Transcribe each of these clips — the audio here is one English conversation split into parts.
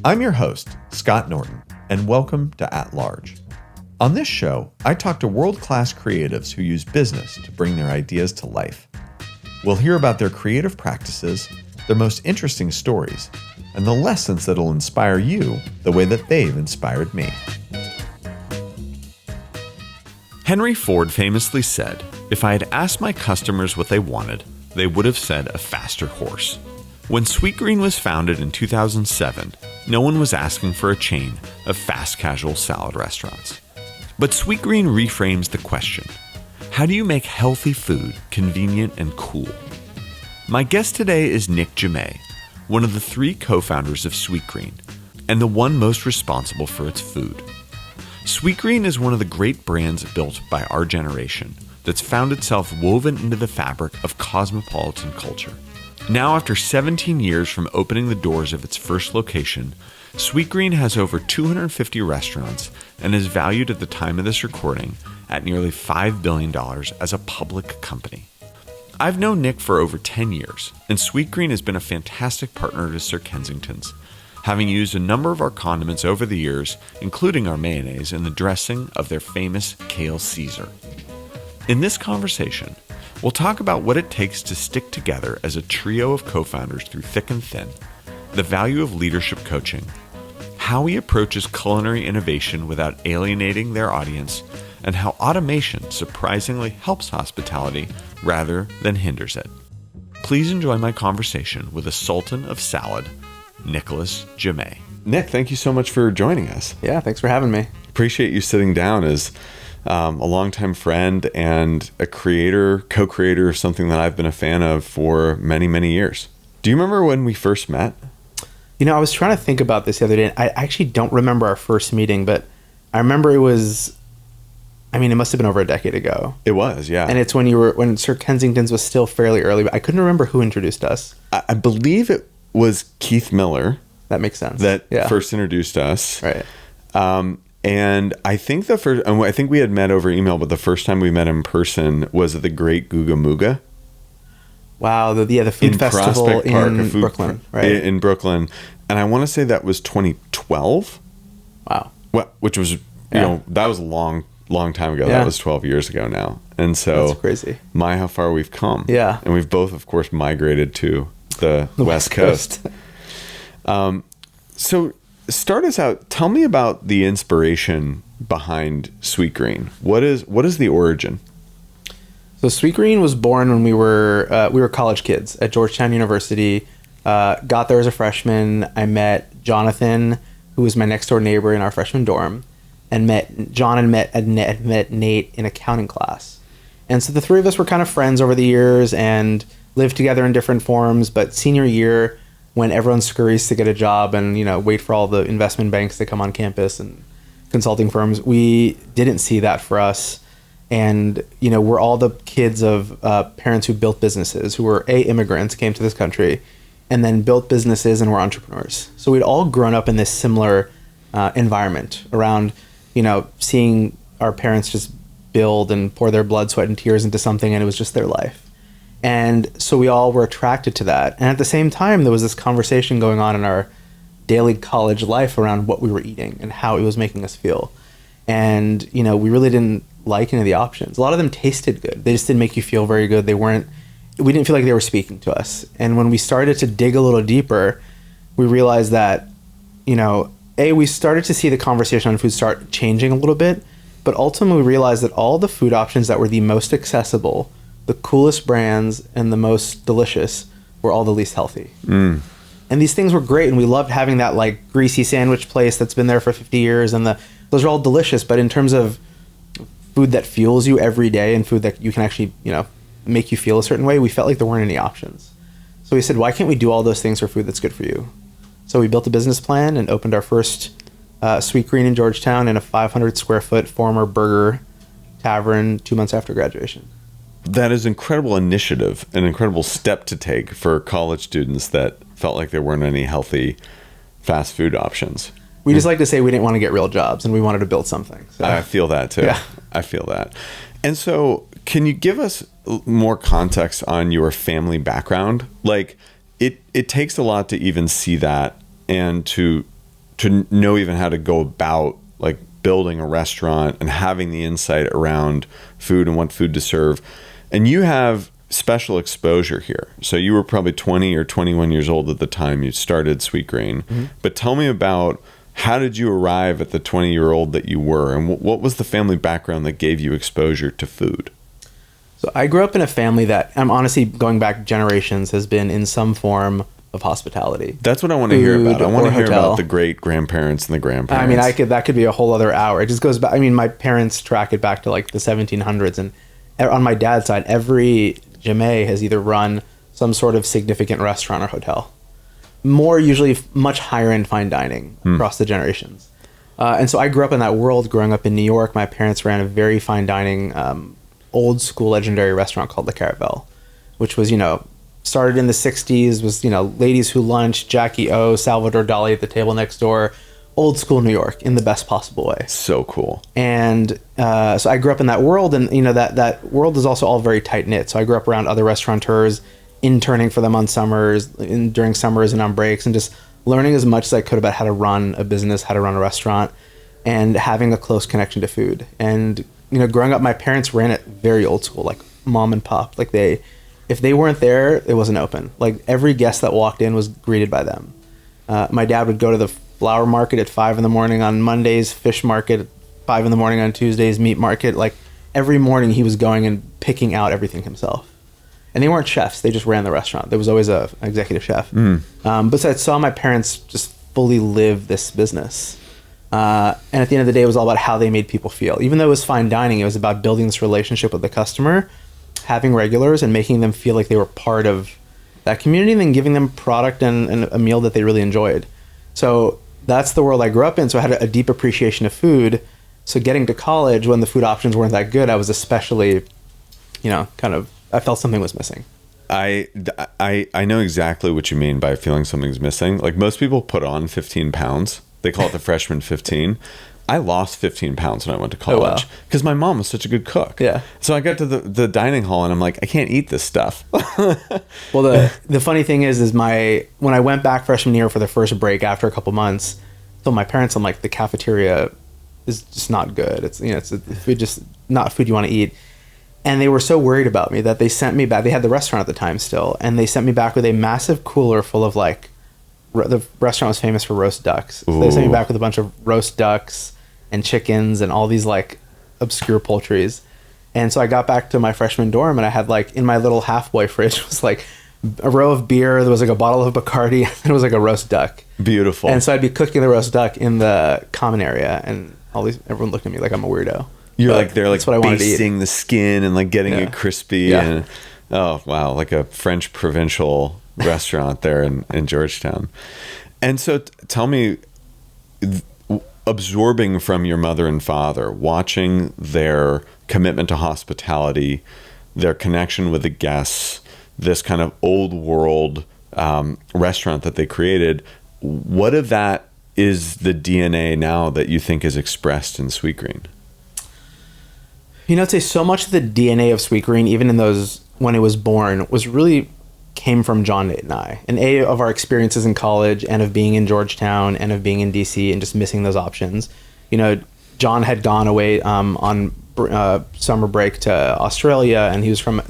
I'm your host, Scott Norton, and welcome to At Large. On this show, I talk to world-class creatives who use business to bring their ideas to life. We'll hear about their creative practices, their most interesting stories, and the lessons that'll inspire you the way that they've inspired me. Henry Ford famously said, "If I had asked my customers what they wanted, they would have said a faster horse." When Sweetgreen was founded in 2007, no one was asking for a chain of fast casual salad restaurants. But Sweetgreen reframes the question: how do you make healthy food convenient and cool? My guest today is Nick Jammet, one of the three co-founders of Sweetgreen, and the one most responsible for its food. Sweetgreen is one of the great brands built by our generation that's found itself woven into the fabric of cosmopolitan culture. Now, after 17 years from opening the doors of its first location, Sweetgreen has over 250 restaurants and is valued at the time of this recording at nearly $5 billion as a public company. I've known Nick for over 10 years, and Sweetgreen has been a fantastic partner to Sir Kensington's, having used a number of our condiments over the years, including our mayonnaise, in the dressing of their famous Kale Caesar. In this conversation, we'll talk about what it takes to stick together as a trio of co-founders through thick and thin, the value of leadership coaching, how he approaches culinary innovation without alienating their audience, and how automation surprisingly helps hospitality rather than hinders it. Please enjoy my conversation with a sultan of salad, Nicolas Jammet. Nick, thank you so much for joining us. Yeah, thanks for having me. Appreciate you sitting down as a longtime friend and a co-creator of something that I've been a fan of for many, many years. Do you remember when we first met? You know, I was trying to think about this the other day. I actually don't remember our first meeting, but I remember it must have been over a decade ago. It was, yeah. And it's when Sir Kensington's was still fairly early, but I couldn't remember who introduced us. I believe it was Keith Miller. That makes sense. That first introduced us. Right. And I think we had met over email, but the first time we met in person was at the Great Googa Mooga. Wow, the food festival in Brooklyn, right? In Brooklyn, and I want to say that was 2012. Wow. Well, which was that was a long time ago. Yeah. That was 12 years ago now, and so that's crazy. How far we've come. Yeah, and we've both, of course, migrated to the West Coast. So start us out. Tell me about the inspiration behind Sweetgreen. What is the origin? So Sweetgreen was born when we were college kids at Georgetown University. Got there as a freshman. I met Jonathan, who was my next door neighbor in our freshman dorm, and met Nate in accounting class. And so the three of us were kind of friends over the years and lived together in different forms. But senior year, when everyone scurries to get a job and wait for all the investment banks to come on campus and consulting firms, we didn't see that for us. And we're all the kids of parents who built businesses, who were immigrants, came to this country, and then built businesses and were entrepreneurs. So we'd all grown up in this similar environment around seeing our parents just build and pour their blood, sweat, and tears into something, and it was just their life. And so we all were attracted to that. And at the same time, there was this conversation going on in our daily college life around what we were eating and how it was making us feel. And, we really didn't like any of the options. A lot of them tasted good. They just didn't make you feel very good. We didn't feel like they were speaking to us. And when we started to dig a little deeper, we realized that, we started to see the conversation on food start changing a little bit, but ultimately we realized that all the food options that were the most accessible, the coolest brands, and the most delicious were all the least healthy. And these things were great, and we loved having that greasy sandwich place that's been there for 50 years, and those are all delicious. But in terms of food that fuels you every day and food that you can actually make you feel a certain way, we felt like there weren't any options. So we said, why can't we do all those things for food that's good for you? So we built a business plan and opened our first Sweetgreen in Georgetown in a 500 square foot former burger tavern 2 months after graduation. That is incredible initiative, an incredible step to take for college students that felt like there weren't any healthy fast food options. We just like to say we didn't want to get real jobs and we wanted to build something. So. I feel that too. Yeah. I feel that. And so can you give us more context on your family background? Like it takes a lot to even see that and to to know even how to go about like building a restaurant and having the insight around food and what food to serve. And you have special exposure here. So you were probably 20 or 21 years old at the time you started Sweetgreen. But tell me about, how did you arrive at the 20-year-old that you were, and what was the family background that gave you exposure to food? So I grew up in a family that, I'm honestly going back generations, has been in some form of hospitality. That's what I want to hear about. I want to hear hotel. about the great grandparents and the grandparents. I mean, that could be a whole other hour. It just goes back. I mean, my parents track it back to like the 1700s, and on my dad's side, every Jammet has either run some sort of significant restaurant or hotel. More usually much higher end fine dining across the generations. And so I grew up in that world. Growing up in New York, my parents ran a very fine dining, old school legendary restaurant called the Caravelle, which was, started in the 60s, was, ladies who lunched, Jackie O, Salvador Dali at the table next door, old school New York in the best possible way. So cool. And so I grew up in that world, and that world is also all very tight knit. So I grew up around other restaurateurs, interning for them on during summers and on breaks, and just learning as much as I could about how to run a business, how to run a restaurant, and having a close connection to food. And growing up, my parents ran it very old school, like mom and pop. Like if they weren't there, it wasn't open. Like every guest that walked in was greeted by them. My dad would go to the flower market at 5 a.m. on Mondays, fish market at 5 a.m. on Tuesdays, meat market. Like every morning he was going and picking out everything himself. And they weren't chefs. They just ran the restaurant. There was always an executive chef. But so I saw my parents just fully live this business. And at the end of the day, it was all about how they made people feel. Even though it was fine dining, it was about building this relationship with the customer, having regulars, and making them feel like they were part of that community, and then giving them product and a meal that they really enjoyed. So that's the world I grew up in. So I had a deep appreciation of food. So getting to college, when the food options weren't that good, I was especially, I felt something was missing. I know exactly what you mean by feeling something's missing. Like most people put on 15 pounds. They call it the freshman 15. I lost 15 pounds when I went to college because my mom was such a good cook. Yeah. So I got to the dining hall and I'm like, I can't eat this stuff. Well, the funny thing is when I went back freshman year for the first break after a couple months, told my parents, I'm like, the cafeteria is just not good. It's just not food you want to eat. And they were so worried about me that they sent me back. They had the restaurant at the time still, and they sent me back with a massive cooler full of the restaurant was famous for roast ducks. So they sent me back with a bunch of roast ducks and chickens and all these obscure poultries. And so I got back to my freshman dorm, and I had in my little half-boy fridge was a row of beer. There was a bottle of Bacardi, and there was a roast duck. Beautiful. And so I'd be cooking the roast duck in the common area, and everyone looked at me like I'm a weirdo. You're they're that's what I wanted to eat. basting the skin and getting it crispy. Yeah. And oh wow, like a French provincial restaurant there in Georgetown. And so tell me, absorbing from your mother and father, watching their commitment to hospitality, their connection with the guests, this kind of old world restaurant that they created, what of that is the DNA now that you think is expressed in Sweetgreen? I'd say so much of the DNA of Sweetgreen, even in those when it was born, came from John, Nate, and I. And of our experiences in college, and of being in Georgetown, and of being in DC, and just missing those options. John had gone away on summer break to Australia, and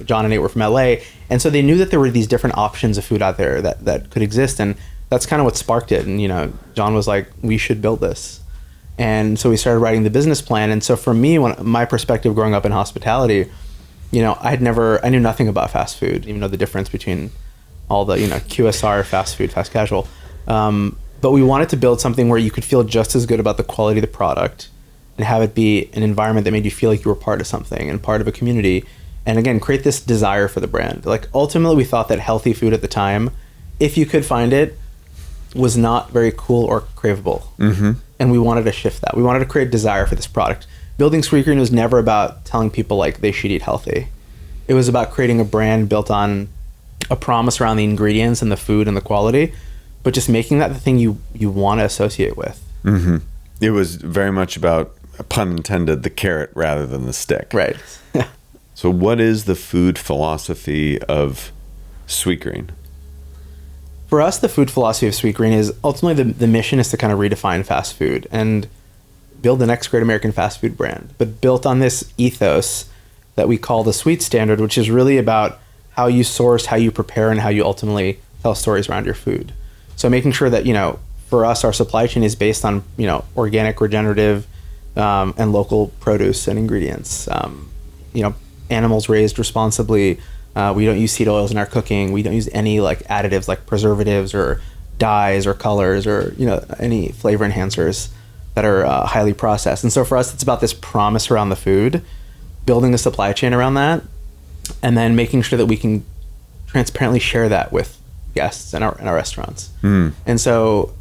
John and Nate were from LA, and so they knew that there were these different options of food out there that could exist, and that's kind of what sparked it. And John was like, we should build this. And so we started writing the business plan. And so for me, my perspective growing up in hospitality, I knew nothing about fast food, even though the difference between all the, QSR, fast food, fast casual. But we wanted to build something where you could feel just as good about the quality of the product and have it be an environment that made you feel like you were part of something and part of a community. And again, create this desire for the brand. Ultimately, we thought that healthy food at the time, if you could find it, was not very cool or craveable. Mm-hmm. And we wanted to shift that. We wanted to create desire for this product. Building Sweetgreen was never about telling people they should eat healthy. It was about creating a brand built on a promise around the ingredients and the food and the quality, but just making that the thing you want to associate with. Mm-hmm. It was very much about, pun intended, the carrot rather than the stick. Right. So what is the food philosophy of Sweetgreen? For us, the food philosophy of Sweetgreen is ultimately the mission is to kind of redefine fast food and build the next great American fast food brand, but built on this ethos that we call the Sweet Standard, which is really about how you source, how you prepare, and how you ultimately tell stories around your food. So making sure that, for us, our supply chain is based on, organic, regenerative, and local produce and ingredients. Animals raised responsibly. We don't use seed oils in our cooking. We don't use any additives like preservatives or dyes or colors or any flavor enhancers that are highly processed. And so for us, it's about this promise around the food, building a supply chain around that, and then making sure that we can transparently share that with guests in our restaurants. And so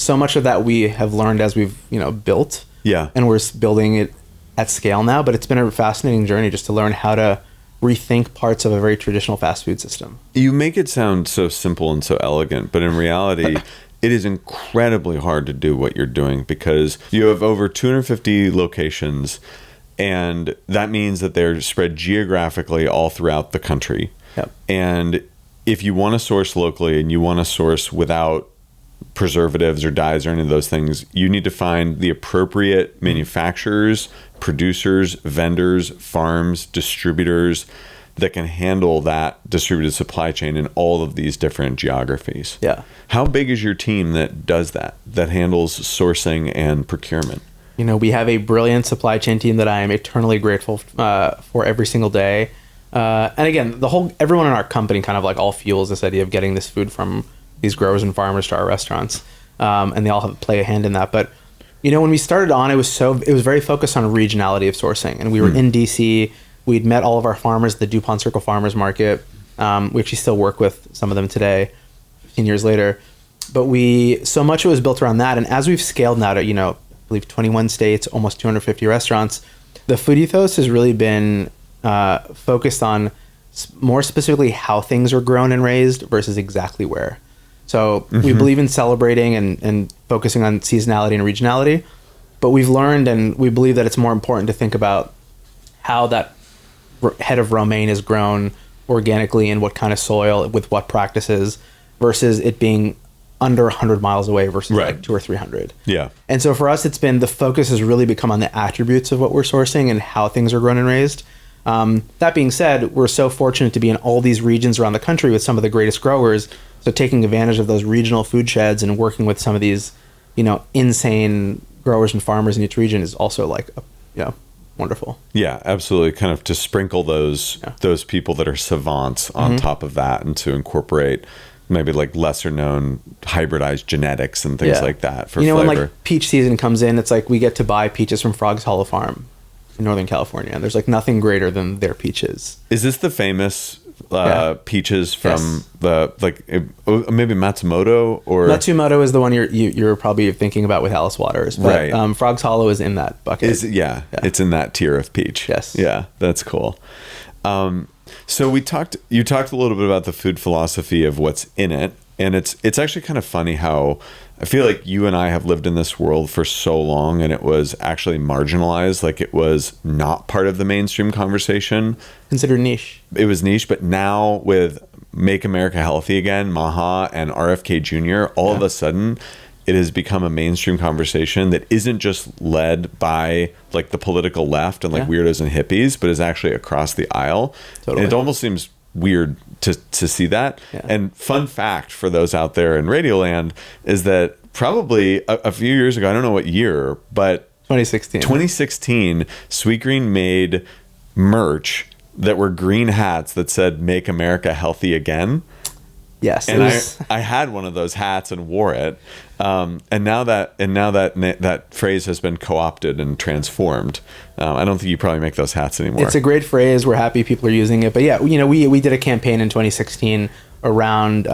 much of that we have learned as we've built. Yeah. And we're building it at scale now, but it's been a fascinating journey just to learn how to rethink parts of a very traditional fast food system. You make it sound so simple and so elegant, but in reality, it is incredibly hard to do what you're doing because you have over 250 locations, and that means that they're spread geographically all throughout the country. Yep. And if you want to source locally and you want to source without preservatives or dyes or any of those things, you need to find the appropriate manufacturers, producers, vendors, farms, distributors that can handle that distributed supply chain in all of these different geographies. Yeah. How big is your team that does that handles sourcing and procurement? We have a brilliant supply chain team that I am eternally grateful for every single day. And again, everyone in our company kind of all fuels this idea of getting this food from these growers and farmers to our restaurants. And they all play a hand in that. But, when we started on, it was very focused on regionality of sourcing. And we were in DC. We'd met all of our farmers at the DuPont Circle Farmers Market. We actually still work with some of them today, 15 years later. But so much of it was built around that. And as we've scaled now to, I believe 21 states, almost 250 restaurants, the food ethos has really been focused on more specifically how things are grown and raised versus exactly where. So we believe in celebrating and focusing on seasonality and regionality, but we've learned and we believe that it's more important to think about how that head of romaine is grown organically in what kind of soil with what practices versus it being under 100 miles away versus right. 200 or 300. Yeah. And so for us, it's been the focus has really become on the attributes of what we're sourcing and how things are grown and raised. That being said, we're so fortunate to be in all these regions around the country with some of the greatest growers. So taking advantage of those regional food sheds and working with some of these, insane growers and farmers in each region is also wonderful. Yeah, absolutely. Kind of to sprinkle those people that are savants on top of that and to incorporate maybe lesser known hybridized genetics and things like that for flavor. When peach season comes in, it's we get to buy peaches from Frog's Hollow Farm in Northern California, and there's nothing greater than their peaches. Is this the famous peaches from maybe Matsumoto or Matsumoto is the one you're probably thinking about with Alice Waters, but right. Frog's Hollow is in that bucket. It's in that tier of peach. Yes. Yeah, that's cool. So you talked a little bit about the food philosophy of what's in it, and it's actually kind of funny how I feel like you and I have lived in this world for so long, and it was actually marginalized, it was not part of the mainstream conversation. Considered niche. It was niche, but now with Make America Healthy Again, Maha, and RFK Jr., all of a sudden, it has become a mainstream conversation that isn't just led by the political left and weirdos and hippies, but is actually across the aisle. Totally. And it almost seems weird to see that. Yeah. And fun fact for those out there in Radioland is that probably a few years ago, I don't know what year, but 2016, Sweetgreen made merch that were green hats that said "Make America Healthy Again." Yes, and I had one of those hats and wore it, and now that phrase has been co-opted and transformed. I don't think you probably make those hats anymore. It's a great phrase. We're happy people are using it, but yeah, we did a campaign in 2016 around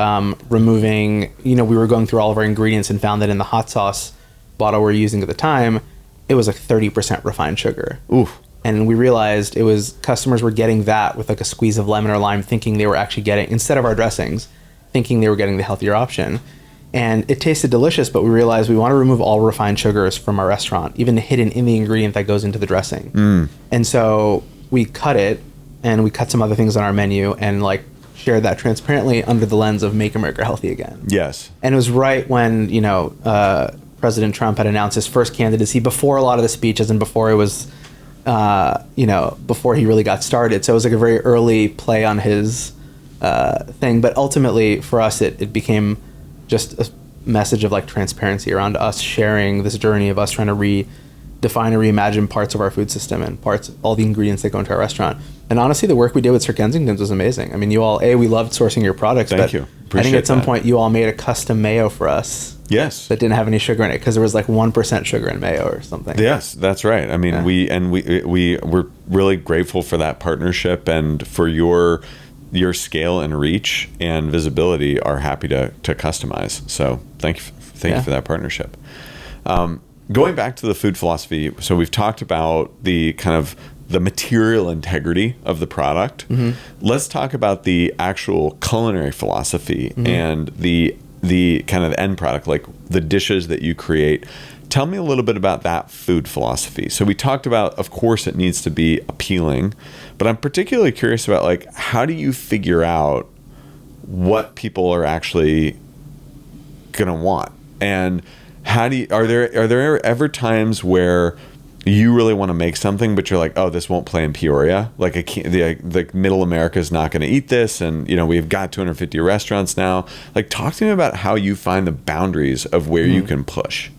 removing. We were going through all of our ingredients and found that in the hot sauce bottle we're using at the time, it was 30% refined sugar. Oof. And we realized it was customers were getting that with a squeeze of lemon or lime, thinking they were actually getting, instead of our dressings, thinking they were getting the healthier option. And it tasted delicious, but we realized we want to remove all refined sugars from our restaurant, even hidden in the ingredient that goes into the dressing. And so we cut it, and we cut some other things on our menu and shared that transparently under the lens of Make America Healthy Again. Yes. And it was right when, President Trump had announced his first candidacy, before a lot of the speeches and before it was, before he really got started. So it was like a very early play on his thing. But ultimately, for us, it became just a message of like transparency around us sharing this journey of us trying to redefine and reimagine parts of our food system and all the ingredients that go into our restaurant. And honestly, the work we did with Sir Kensington's was amazing. I mean, you all, we loved sourcing your products. Thank you. Appreciate I think at some that. point you all made a custom mayo for us. Yes. That didn't have any sugar in it because there was like 1% sugar in mayo or something. Yes, that's right. I mean, we're really grateful for that partnership, and for your scale and reach and visibility are happy to customize. So thank you for that partnership. Going back to the food philosophy, so we've talked about the kind of the material integrity of the product. Mm-hmm. Let's talk about the actual culinary philosophy mm-hmm. and the kind of end product, like the dishes that you create. Tell me a little bit about that food philosophy. So we talked about, of course, it needs to be appealing, but I'm particularly curious about like, how do you figure out what people are actually gonna want? And how do you, are there ever times where you really want to make something, but you're like, oh, this won't play in Peoria. Like, the middle America is not going to eat this. And, we've got 250 restaurants now. Like, talk to me about how you find the boundaries of where you can push.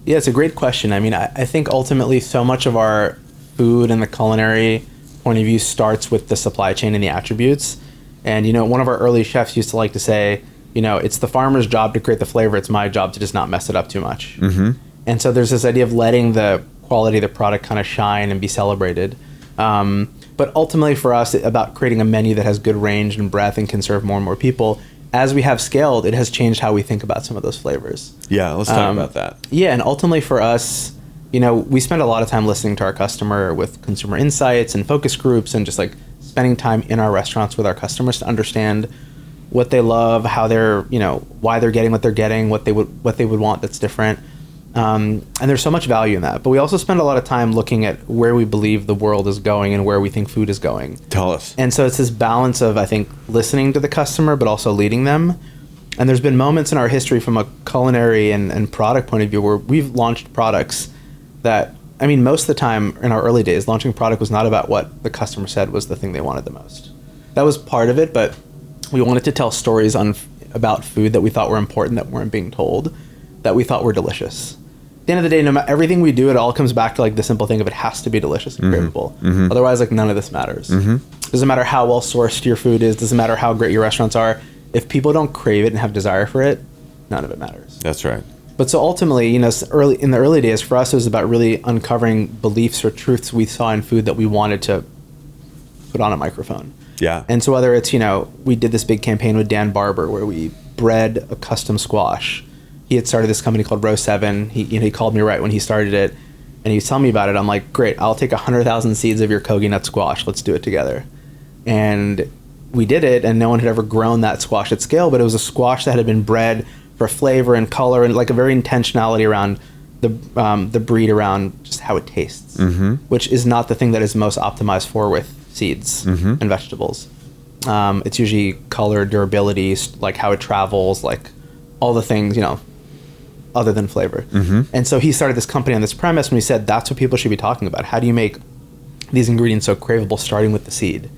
Yeah, it's a great question. I mean, I think ultimately so much of our food and the culinary point of view starts with the supply chain and the attributes. And, one of our early chefs used to like to say, it's the farmer's job to create the flavor. It's my job to just not mess it up too much. Mm-hmm. And so there's this idea of letting the quality of the product kind of shine and be celebrated. But ultimately for us, about creating a menu that has good range and breadth and can serve more and more people. As we have scaled, it has changed how we think about some of those flavors. Yeah, let's talk about that. Yeah, and ultimately for us, we spend a lot of time listening to our customer with consumer insights and focus groups and just like spending time in our restaurants with our customers to understand what they love, how they're, why they're getting what they're getting, what they would want that's different. And there's so much value in that. But we also spend a lot of time looking at where we believe the world is going and where we think food is going. Tell us. And so it's this balance of, I think, listening to the customer, but also leading them. And there's been moments in our history from a culinary and product point of view where we've launched products that, I mean, most of the time in our early days, launching product was not about what the customer said was the thing they wanted the most. That was part of it, but we wanted to tell stories about food that we thought were important that weren't being told, that we thought were delicious. At the end of the day, no matter everything we do, it all comes back to like the simple thing of it has to be delicious and craveable. Mm-hmm. Otherwise, like none of this matters. Mm-hmm. Doesn't matter how well sourced your food is. Doesn't matter how great your restaurants are. If people don't crave it and have desire for it, none of it matters. That's right. But so ultimately, in the early days, for us, it was about really uncovering beliefs or truths we saw in food that we wanted to put on a microphone. Yeah. And so whether it's, we did this big campaign with Dan Barber where we bred a custom squash. He had started this company called Row 7. He called me right when he started it, and he was telling me about it. I'm like, great, I'll take 100,000 seeds of your kogi nut squash. Let's do it together. And we did it, and no one had ever grown that squash at scale, but it was a squash that had been bred for flavor and color and like a very intentionality around the breed, around just how it tastes, mm-hmm. which is not the thing that is most optimized for with seeds mm-hmm. and vegetables. It's usually color, durability, like how it travels, like all the things, other than flavor. Mm-hmm. And so he started this company on this premise, and we said that's what people should be talking about. How do you make these ingredients so craveable, starting with the seed?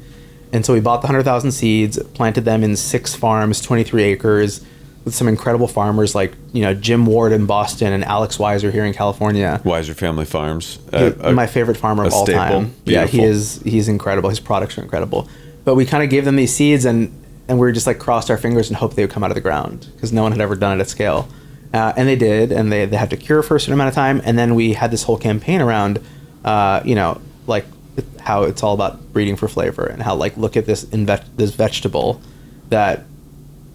And so we bought the 100,000 seeds, planted them in 6 farms, 23 acres, with some incredible farmers like, Jim Ward in Boston and Alex Weiser here in California. Weiser Family Farms. My favorite farmer of all time. Beautiful. Yeah, he's incredible. His products are incredible. But we kind of gave them these seeds and we just like crossed our fingers and hoped they would come out of the ground because no one had ever done it at scale. And they did, and they had to cure for a certain amount of time. And then we had this whole campaign around, like how it's all about breeding for flavor and how like, look at this vegetable that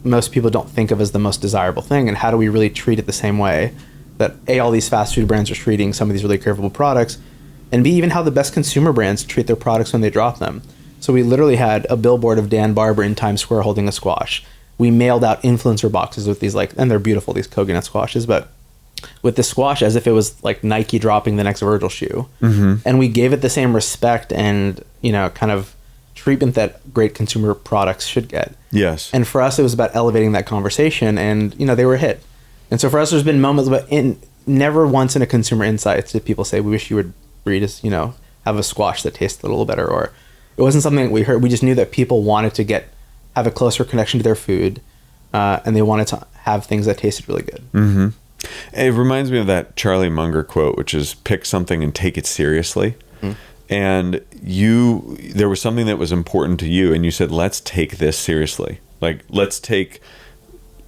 most people don't think of as the most desirable thing, and how do we really treat it the same way that all these fast food brands are treating some of these really craveable products, and B, even how the best consumer brands treat their products when they drop them. So we literally had a billboard of Dan Barber in Times Square holding a squash. We mailed out influencer boxes with these and they're beautiful, these kogi nut squashes, but with this squash as if it was like Nike dropping the next Virgil shoe. Mm-hmm. And we gave it the same respect and, kind of treatment that great consumer products should get. Yes. And for us, it was about elevating that conversation, and they were a hit. And so for us, there's been moments, but never once in a consumer insights did people say, we wish you would breed us, have a squash that tasted a little better, or it wasn't something that we heard. We just knew that people wanted to have a closer connection to their food, and they wanted to have things that tasted really good. Mm-hmm. It reminds me of that Charlie Munger quote, which is pick something and take it seriously. Mm-hmm. And there was something that was important to you, and you said, let's take this seriously. Like, let's take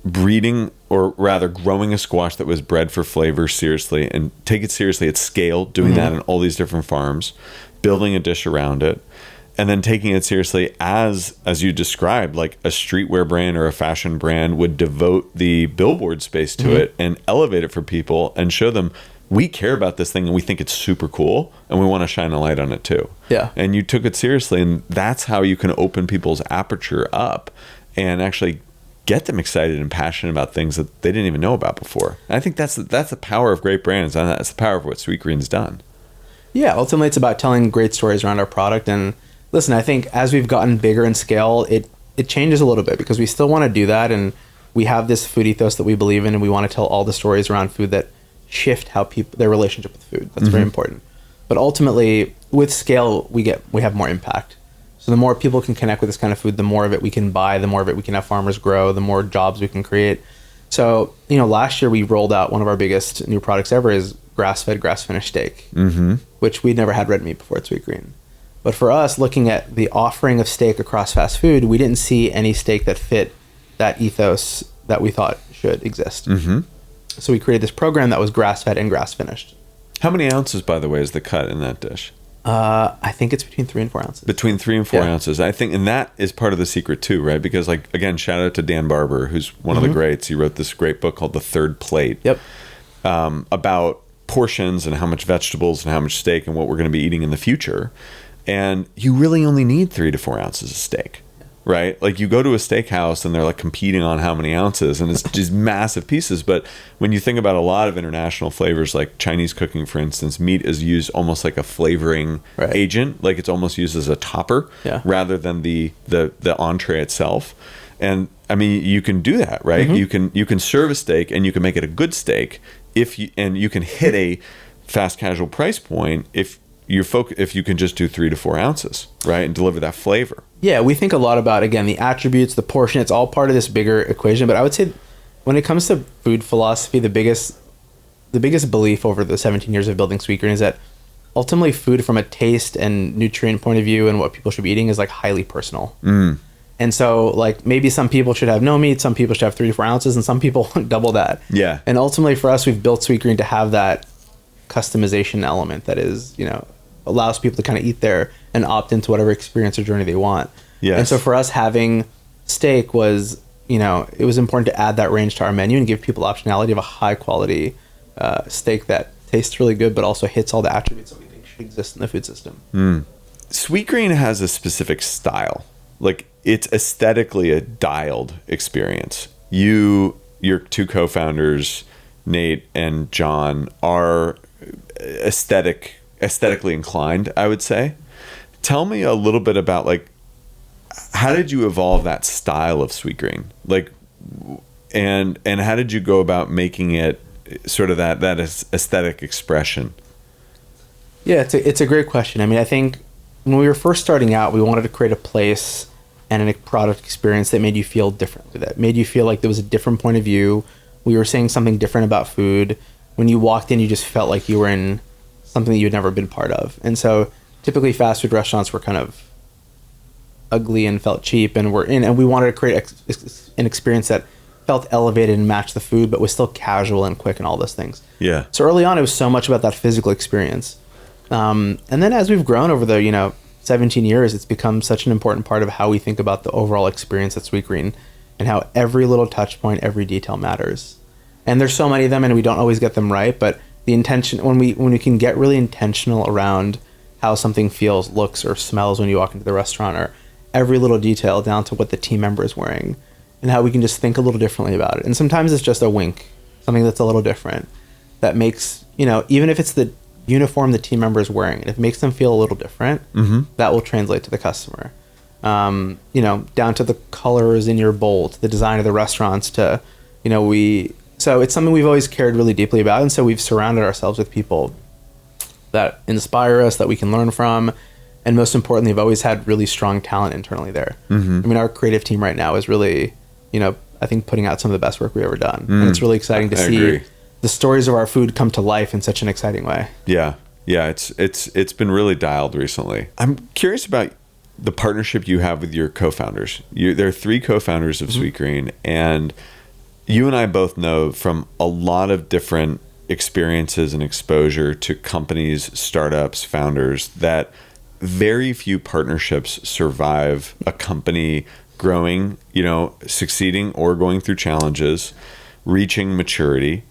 breeding, or rather growing a squash that was bred for flavor seriously, and take it seriously at scale, doing that in all these different farms, building a dish around it, and then taking it seriously as you described, like a streetwear brand or a fashion brand would devote the billboard space to it and elevate it for people and show them, we care about this thing and we think it's super cool and we want to shine a light on it too. Yeah. And you took it seriously, and that's how you can open people's aperture up and actually get them excited and passionate about things that they didn't even know about before. And I think that's the power of great brands, and that's the power of what Sweetgreen's done. Yeah, ultimately it's about telling great stories around our product. And listen, I think as we've gotten bigger in scale, it changes a little bit, because we still want to do that, and we have this food ethos that we believe in, and we want to tell all the stories around food that shift how their relationship with food. That's very important. But ultimately, with scale, we have more impact. So the more people can connect with this kind of food, the more of it we can buy, the more of it we can have farmers grow, the more jobs we can create. So, last year we rolled out one of our biggest new products ever is grass-fed, grass-finished steak, which we'd never had red meat before at Sweetgreen. But for us, looking at the offering of steak across fast food, we didn't see any steak that fit that ethos that we thought should exist. So we created this program that was grass-fed and grass-finished. How many ounces, by the way, is the cut in that dish? I think it's between 3 and 4 ounces. Between 3 and 4 ounces. I think, and that is part of the secret too, right? Because, like, again, shout out to Dan Barber, who's one of the greats. He wrote this great book called The Third Plate. About portions and how much vegetables and how much steak and what we're going to be eating in the future. And you really only need 3 to 4 ounces of steak, right? Like, you go to a steakhouse and they're like competing on how many ounces, and it's just massive pieces. But when you think about a lot of international flavors, like Chinese cooking, for instance, meat is used almost like a flavoring agent. Like, it's almost used as a topper rather than the entree itself. And I mean, you can do that, right? You can serve a steak and you can make it a good steak and you can hit a fast casual price point if you can just do 3 to 4 ounces, right, and deliver that flavor. Yeah, we think a lot about, again, the attributes, the portion. It's all part of this bigger equation. But I would say, when it comes to food philosophy, the biggest belief over the 17 years of building Sweetgreen is that ultimately food, from a taste and nutrient point of view and what people should be eating, is like highly personal. And so, like, maybe some people should have no meat, some people should have 3 to 4 ounces, and some people double that. Yeah. And ultimately, for us, we've built Sweetgreen to have that customization element that is, allows people to kind of eat there and opt into whatever experience or journey they want. Yes. And so for us, having steak was, it was important to add that range to our menu and give people optionality of a high quality steak that tastes really good, but also hits all the attributes that we think should exist in the food system. Sweetgreen has a specific style. Like, it's aesthetically a dialed experience. Your 2 co-founders, Nate and John, are aesthetically inclined, I would say. Tell me a little bit about, like, how did you evolve that style of Sweetgreen? Like, and how did you go about making it sort of that aesthetic expression? Yeah, it's a great question. I mean, I think when we were first starting out, we wanted to create a place and a product experience that made you feel different, that made you feel like there was a different point of view. We were saying something different about food. When you walked in, you just felt like you were in something that you'd never been part of. And so typically fast food restaurants were kind of ugly and felt cheap, and we wanted to create an experience that felt elevated and matched the food, but was still casual and quick and all those things. Yeah. So early on, it was so much about that physical experience. And then as we've grown over the, 17 years, it's become such an important part of how we think about the overall experience at Sweetgreen, and how every little touch point, every detail matters. And there's so many of them, and we don't always get them right, but the intention, when we can get really intentional around how something feels, looks, or smells when you walk into the restaurant, or every little detail down to what the team member is wearing, and how we can just think a little differently about it. And sometimes it's just a wink, something that's a little different, that makes, even if it's the uniform the team member is wearing, and if it makes them feel a little different, that will translate to the customer. down to the colors in your bowl, to the design of the restaurants, to, so it's something we've always cared really deeply about. And so we've surrounded ourselves with people that inspire us, that we can learn from. And most importantly, we've always had really strong talent internally there. I mean, our creative team right now is really, I think putting out some of the best work we've ever done. And it's really exciting to see the stories of our food come to life in such an exciting way. Yeah. Yeah. It's been really dialed recently. I'm curious about the partnership you have with your co-founders. There are 3 co-founders of Sweetgreen, and you and I both know from a lot of different experiences and exposure to companies, startups, founders, that very few partnerships survive a company growing, succeeding or going through challenges, reaching maturity,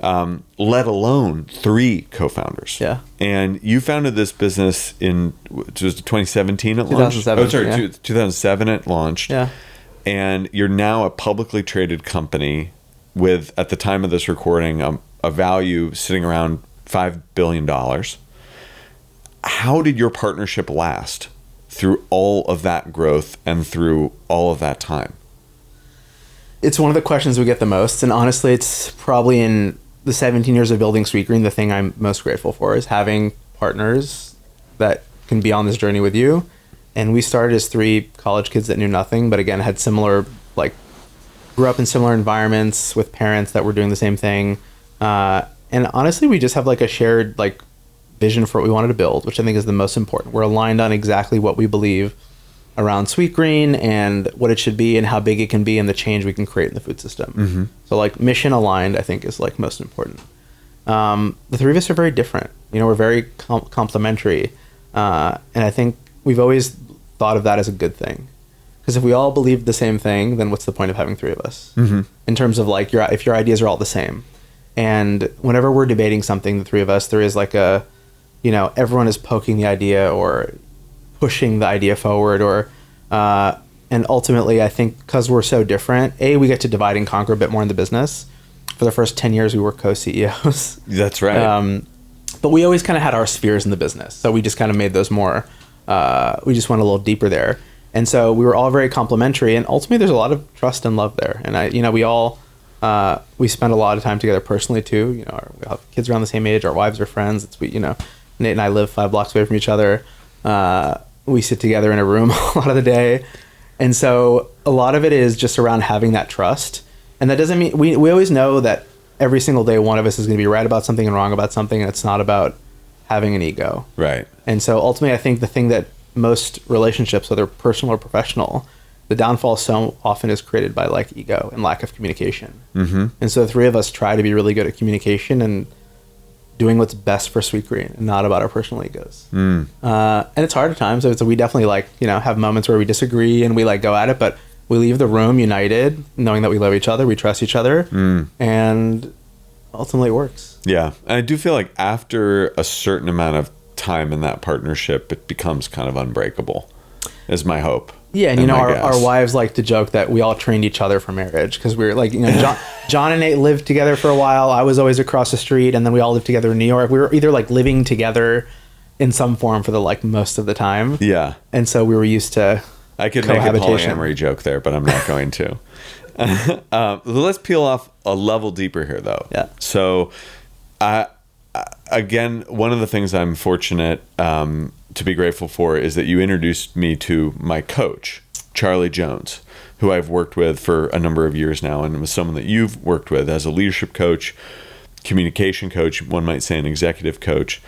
let alone 3 co-founders. Yeah. And you founded this business in, was it 2017 at launch? 2007. Oh, sorry, Yeah. 2007 it launched. Yeah. And you're now a publicly traded company with, at the time of this recording, a value sitting around $5 billion. How did your partnership last through all of that growth and through all of that time? It's one of the questions we get the most. And honestly, it's probably in the 17 years of building Sweetgreen, the thing I'm most grateful for is having partners that can be on this journey with you. And we started as 3 college kids that knew nothing, but again, had similar, grew up in similar environments with parents that were doing the same thing. And honestly, we just have a shared vision for what we wanted to build, which I think is the most important. We're aligned on exactly what we believe around Sweetgreen and what it should be and how big it can be and the change we can create in the food system. So mission aligned, I think, is most important. The 3 of us are very different. We're very complementary. And I think we've always thought of that as a good thing. Because if we all believed the same thing, then what's the point of having 3 of us? In terms of if your ideas are all the same. And whenever we're debating something, the 3 of us, there is everyone is poking the idea or pushing the idea forward, or and ultimately, I think because we're so different, we get to divide and conquer a bit more in the business. For the first 10 years, we were co-CEOs. That's right. But we always kind of had our spheres in the business, so we just kind of made those more. We just went a little deeper there, and so we were all very complementary. And ultimately, there's a lot of trust and love there. And we all we spend a lot of time together personally too. We have kids around the same age. Our wives are friends. Nate and I live 5 blocks away from each other. We sit together in a room a lot of the day. And so a lot of it is just around having that trust. And that doesn't mean we always know that every single day one of us is going to be right about something and wrong about something. And it's not about having an ego. Right. And so ultimately, I think the thing that most relationships, whether personal or professional, the downfall so often is created by ego and lack of communication. And so the 3 of us try to be really good at communication and doing what's best for Sweetgreen and not about our personal egos. And it's hard at times. So we definitely have moments where we disagree and we go at it, but we leave the room united, knowing that we love each other, we trust each other, and ultimately it works. Yeah. And I do feel like after a certain amount of time in that partnership, it becomes kind of unbreakable, is my hope. Yeah, and our wives like to joke that we all trained each other for marriage, because we were John and Nate lived together for a while. I was always across the street, and then we all lived together in New York. We were either living together in some form for the most of the time. Yeah, and so we were used to. I could make a polyamory joke there, but I'm not going to. Let's peel off a level deeper here, though. Yeah. So, again, one of the things I'm fortunate to be grateful for is that you introduced me to my coach, Charlie Jones, who I've worked with for a number of years now, and was someone that you've worked with as a leadership coach, communication coach, one might say an executive coach.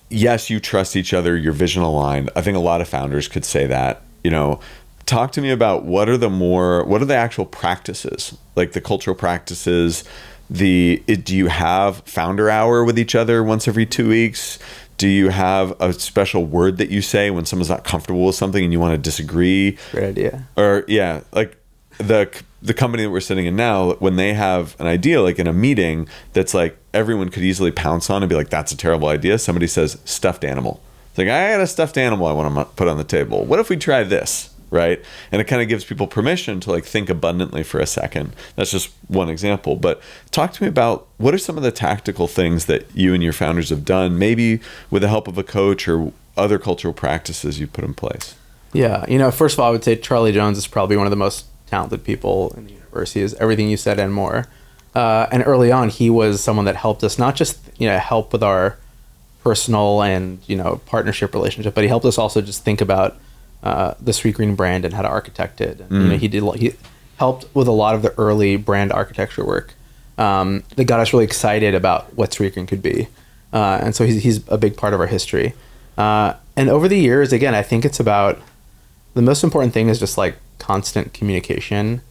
Yes, you trust each other, your vision aligned. I think a lot of founders could say that. Talk to me about what are the actual practices, the cultural practices. Do you have founder hour with each other once every 2 weeks? Do you have a special word that you say when someone's not comfortable with something and you want to disagree? Great idea. Or the company that we're sitting in now, when they have an idea, in a meeting that's everyone could easily pounce on and be like, that's a terrible idea. Somebody says stuffed animal. It's I got a stuffed animal I want to put on the table. What if we try this? Right? And it kind of gives people permission to think abundantly for a second. That's just one example. But talk to me about what are some of the tactical things that you and your founders have done, maybe with the help of a coach or other cultural practices you put in place. Yeah, first of all, I would say Charlie Jones is probably one of the most talented people in the universe. He is everything you said and more. And early on, he was someone that helped us not just help with our personal and partnership relationship, but he helped us also just think about the Sweetgreen brand and how to architect it. And, he helped with a lot of the early brand architecture work that got us really excited about what Sweetgreen could be. And so he's a big part of our history. And over the years, again, I think it's about the most important thing is just like constant communication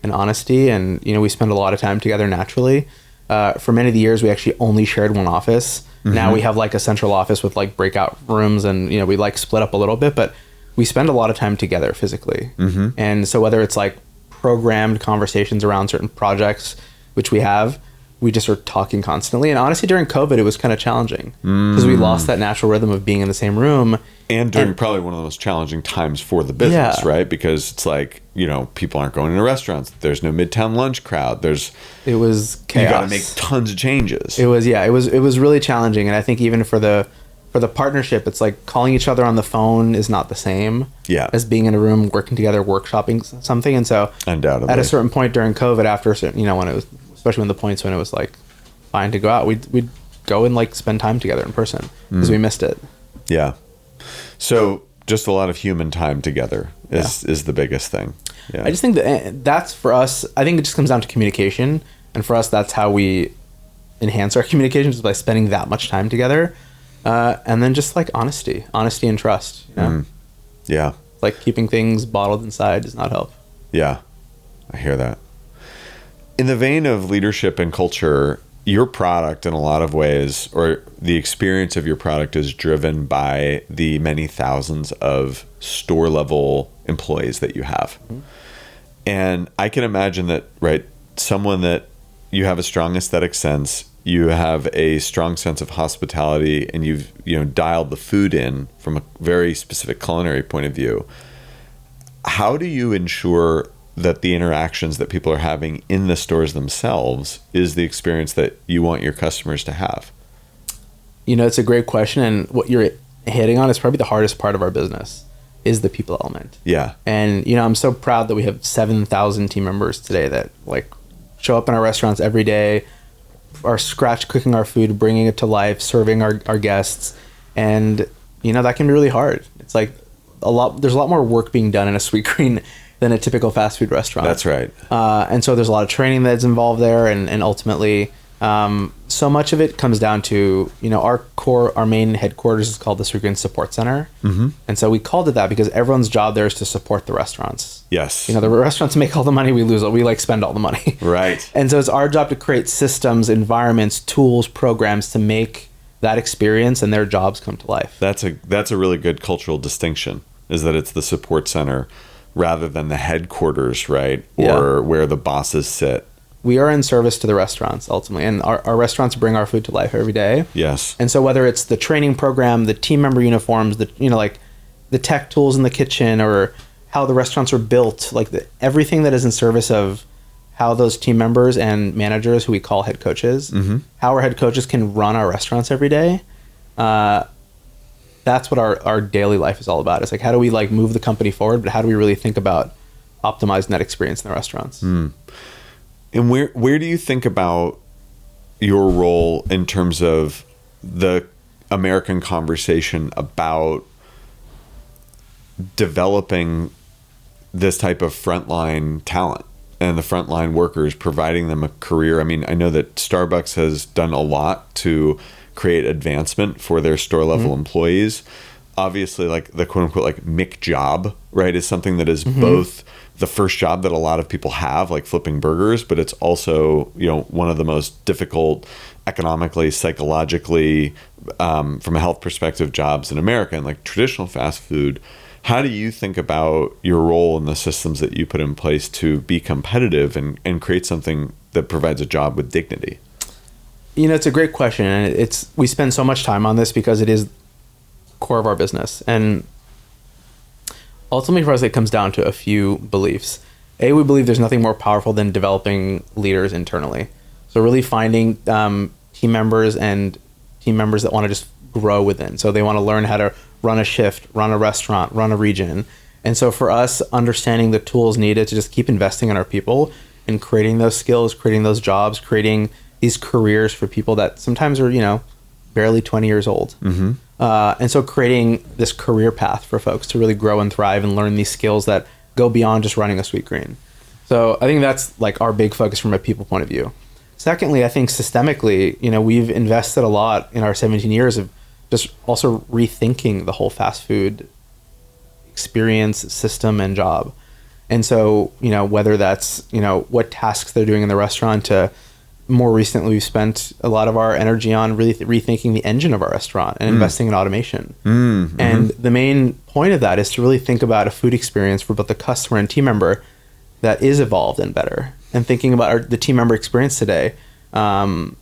and honesty. And, we spend a lot of time together naturally. For many of the years, we actually only shared one office. Mm-hmm. Now we have like a central office with like breakout rooms and, we like split up a little bit, but we spend a lot of time together physically. Mm-hmm. And so whether it's like programmed conversations around certain projects, which we have, we just are talking constantly. And honestly, during COVID, it was kind of challenging because we lost that natural rhythm of being in the same room. And during probably one of the most challenging times for the business, right? Because it's like, people aren't going into restaurants. There's no midtown lunch crowd. It was chaos. You got to make tons of changes. It was really challenging. And I think even for the partnership, it's like calling each other on the phone is not the same as being in a room, working together, workshopping something. And so undoubtedly at a certain point during COVID, after a certain, when it was, especially when the points when it was like fine to go out, we'd go and like spend time together in person because we missed it. Yeah. So just a lot of human time together is the biggest thing. Yeah. I just think that's for us. I think it just comes down to communication. And for us, that's how we enhance our communication, just by spending that much time together. And then just like honesty and trust. Yeah. Like keeping things bottled inside does not help. Yeah. I hear that. In the vein of leadership and culture, your product in a lot of ways, or the experience of your product, is driven by the many thousands of store level employees that you have. Mm-hmm. And I can imagine that, right, someone that you have a strong aesthetic sense, you have a strong sense of hospitality, and you've dialed the food in from a very specific culinary point of view. How do you ensure that the interactions that people are having in the stores themselves is the experience that you want your customers to have? It's a great question. And what you're hitting on is probably the hardest part of our business, is the people element. Yeah. And, I'm so proud that we have 7,000 team members today that like show up in our restaurants every day, are scratch cooking our food, bringing it to life, serving our guests. And, that can be really hard. It's like there's a lot more work being done in a Sweetgreen than a typical fast food restaurant. That's right. And so there's a lot of training that's involved there, and ultimately, so much of it comes down to, our main headquarters is called the Sweetgreen Support Center. Mm-hmm. And so we called it that because everyone's job there is to support the restaurants. Yes. The restaurants make all the money, we lose it. We spend all the money. Right. And so it's our job to create systems, environments, tools, programs to make that experience and their jobs come to life. That's a really good cultural distinction, is that it's the support center rather than the headquarters, right? Or where the bosses sit. We are in service to the restaurants ultimately, and our restaurants bring our food to life every day. Yes. And so whether it's the training program, the team member uniforms, the tech tools in the kitchen, or how the restaurants are built, everything that is in service of how those team members and managers, who we call head coaches, how our head coaches can run our restaurants every day. That's what our daily life is all about. It's like, how do we move the company forward, but how do we really think about optimizing that experience in the restaurants? And where do you think about your role in terms of the American conversation about developing this type of frontline talent and the frontline workers, providing them a career? I mean, I know that Starbucks has done a lot to create advancement for their store level employees. Obviously, the quote unquote Mick job, right, is something that is both the first job that a lot of people have, like flipping burgers, but it's also, one of the most difficult economically, psychologically, from a health perspective, jobs in America. And traditional fast food, how do you think about your role in the systems that you put in place to be competitive and create something that provides a job with dignity? It's a great question, and we spend so much time on this because it is core of our business. And ultimately for us, it comes down to a few beliefs. We believe there's nothing more powerful than developing leaders internally. So really finding team members that want to just grow within. So they want to learn how to run a shift, run a restaurant, run a region. And so for us, understanding the tools needed to just keep investing in our people and creating those skills, creating those jobs, creating these careers for people that sometimes are, barely 20 years old. And so creating this career path for folks to really grow and thrive and learn these skills that go beyond just running a Sweetgreen. So I think that's like our big focus from a people point of view. Secondly, I think systemically, we've invested a lot in our 17 years of just also rethinking the whole fast food experience, system, and job. And so, whether that's, what tasks they're doing in the restaurant to more recently, we've spent a lot of our energy on really rethinking the engine of our restaurant and investing in automation. And the main point of that is to really think about a food experience for both the customer and team member that is evolved and better. And thinking about the team member experience today, and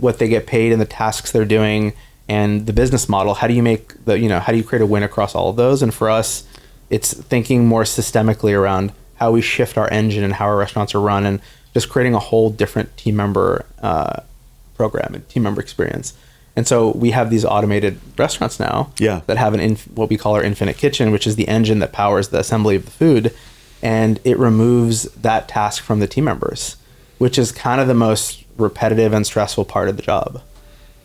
what they get paid and the tasks they're doing and the business model. How do you make how do you create a win across all of those? And for us, it's thinking more systemically around how we shift our engine and how our restaurants are run, and just creating a whole different team member program and team member experience. And so we have these automated restaurants now that have what we call our infinite kitchen, which is the engine that powers the assembly of the food. And it removes that task from the team members, which is kind of the most repetitive and stressful part of the job.